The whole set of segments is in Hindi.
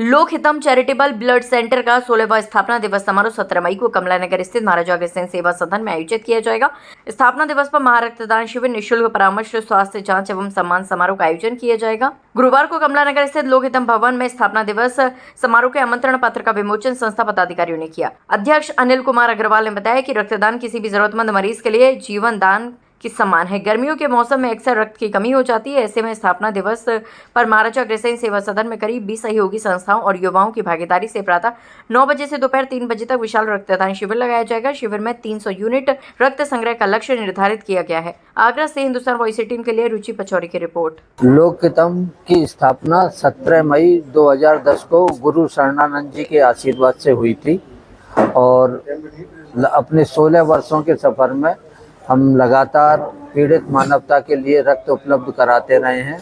लोकहितम चैरिटेबल ब्लड सेंटर का 16वां स्थापना दिवस समारोह 17 मई को कमला नगर स्थित महाराजा अग्रसेन सेवा सदन में आयोजित किया जाएगा। स्थापना दिवस पर महारक्तदान शिविर, निःशुल्क परामर्श, स्वास्थ्य जांच एवं सम्मान समारोह का आयोजन किया जाएगा। गुरुवार को कमला नगर स्थित लोकहितम भवन में स्थापना दिवस समारोह के आमंत्रण पत्र का विमोचन संस्था पदाधिकारियों ने किया। अध्यक्ष अनिल कुमार अग्रवाल ने बताया कि रक्तदान किसी भी जरूरतमंद मरीज के लिए जीवन दान की समान है। गर्मियों के मौसम में अक्सर रक्त की कमी हो जाती है। ऐसे में स्थापना दिवस पर महाराजा अग्रसेन सेवा सदन में करीब 20 सहयोगी संस्थाओं और युवाओं की भागीदारी से प्रातः 9 बजे से दोपहर 3 बजे तक विशाल रक्तदान शिविर लगाया जाएगा। शिविर में 300 यूनिट रक्त संग्रह का लक्ष्य निर्धारित किया गया है। आगरा से हिंदुस्तान वॉइस 18 के लिए रुचि पचौरी की रिपोर्ट। लोकहितम की स्थापना 17 मई 2010 को गुरु शरणानंद जी के आशीर्वाद से हुई थी और अपने 16 वर्षों के सफर में हम लगातार पीड़ित मानवता के लिए रक्त उपलब्ध कराते रहे हैं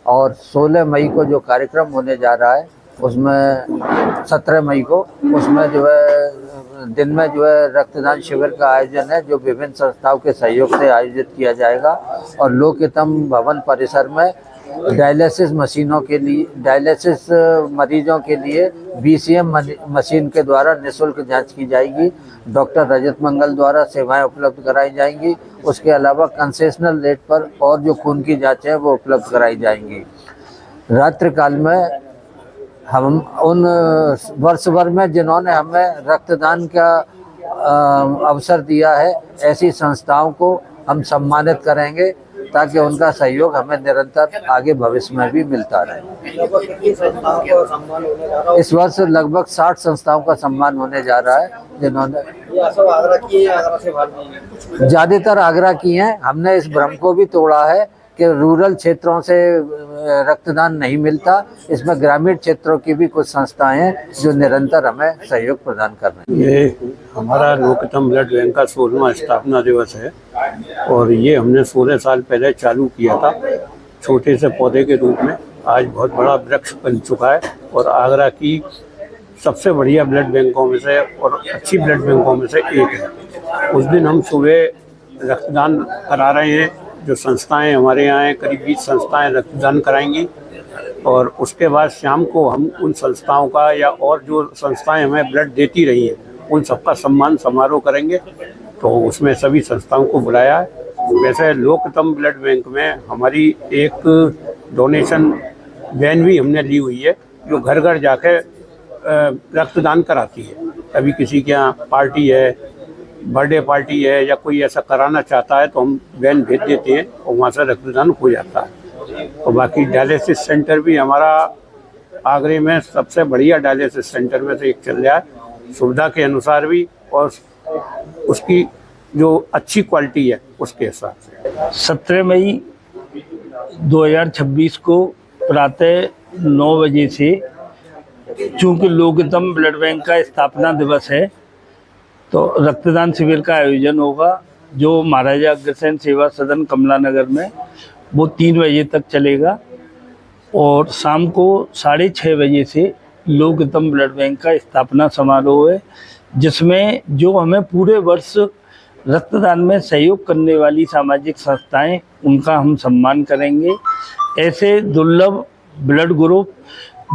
और 16 मई को जो कार्यक्रम होने जा रहा है उसमें 17 मई को उसमें जो है दिन में जो है रक्तदान शिविर का आयोजन है जो विभिन्न संस्थाओं के सहयोग से आयोजित किया जाएगा और लोकहितम भवन परिसर में डायलिसिस मशीनों के लिए डायलिसिस मरीजों के लिए BCM मशीन के द्वारा निःशुल्क जांच की जाएगी। डॉक्टर रजत मंगल द्वारा सेवाएं उपलब्ध कराई जाएंगी। उसके अलावा कंसेशनल रेट पर और जो खून की जांचें हैं वो उपलब्ध कराई जाएंगी। रात्रि काल में हम उन वर्ष भर में जिन्होंने हमें रक्तदान का अवसर दिया है ऐसी संस्थाओं को हम सम्मानित करेंगे ताकि उनका सहयोग हमें निरंतर आगे भविष्य में भी मिलता रहे। इस वर्ष लगभग 60 संस्थाओं का सम्मान होने जा रहा है जिन्होंने ज़्यादातर आग्रह की हैं। हमने इस भ्रम को भी तोड़ा है कि रूरल क्षेत्रों से रक्तदान नहीं मिलता। इसमें ग्रामीण क्षेत्रों की भी कुछ संस्थाएं हैं जो निरंतर हमें सहयोग प्रदान कर रही हैं। ये हमारा लोकहितम ब्लड बैंक का 16वां स्थापना दिवस है और ये हमने 16 साल पहले चालू किया था छोटे से पौधे के रूप में। आज बहुत बड़ा वृक्ष बन चुका है और आगरा की सबसे बढ़िया ब्लड बैंकों में से और अच्छी ब्लड बैंकों में से एक है। उस दिन हम सुबह रक्तदान करा रहे हैं। जो संस्थाएं हमारे यहाँ हैं करीब 20 संस्थाएं रक्तदान कराएंगी और उसके बाद शाम को हम उन संस्थाओं का या और जो संस्थाएं हमें ब्लड देती रही हैं उन सबका सम्मान समारोह करेंगे। तो उसमें सभी संस्थाओं को बुलाया है। वैसे लोकहितम ब्लड बैंक में हमारी एक डोनेशन वैन भी हमने ली हुई है जो घर घर जाके रक्तदान कराती है। कभी किसी के यहाँ पार्टी है, बर्थडे पार्टी है या कोई ऐसा कराना चाहता है तो हम वैन भेज देते हैं और वहाँ से रक्तदान हो जाता है। और बाकी डायलिसिस सेंटर भी हमारा आगरे में सबसे बढ़िया डायलिसिस सेंटर में से एक चल रहा है, सुविधा के अनुसार भी और उसकी जो अच्छी क्वालिटी है उसके हिसाब से। 17 मई 2026 को प्रातः 9 बजे से चूँकि लोकहितम ब्लड बैंक का स्थापना दिवस है तो रक्तदान शिविर का आयोजन होगा जो महाराजा अग्रसेन सेवा सदन कमला नगर में वो 3 बजे तक चलेगा और शाम को 6:30 बजे से लोकहितम ब्लड बैंक का स्थापना समारोह है जिसमें जो हमें पूरे वर्ष रक्तदान में सहयोग करने वाली सामाजिक संस्थाएं उनका हम सम्मान करेंगे। ऐसे दुर्लभ ब्लड ग्रुप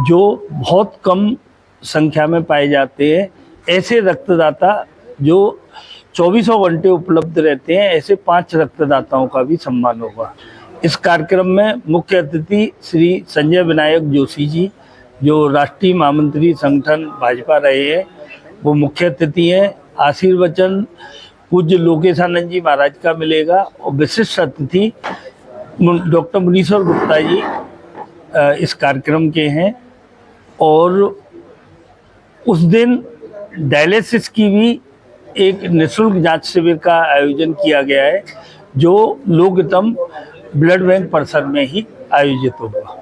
जो बहुत कम संख्या में पाए जाते हैं, ऐसे रक्तदाता जो 24 घंटे उपलब्ध रहते हैं, ऐसे 5 रक्तदाताओं का भी सम्मान होगा। इस कार्यक्रम में मुख्य अतिथि श्री संजय विनायक जोशी जी जो राष्ट्रीय महामंत्री संगठन भाजपा रहे हैं वो मुख्य अतिथि हैं। आशीर्वचन पूज्य लोकेशानंद जी महाराज का मिलेगा और विशिष्ट अतिथि डॉक्टर मुनीश्वर गुप्ता जी इस कार्यक्रम के हैं। और उस दिन डायलिसिस की भी एक निःशुल्क जांच शिविर का आयोजन किया गया है जो लोकहितम ब्लड बैंक परिसर में ही आयोजित होगा।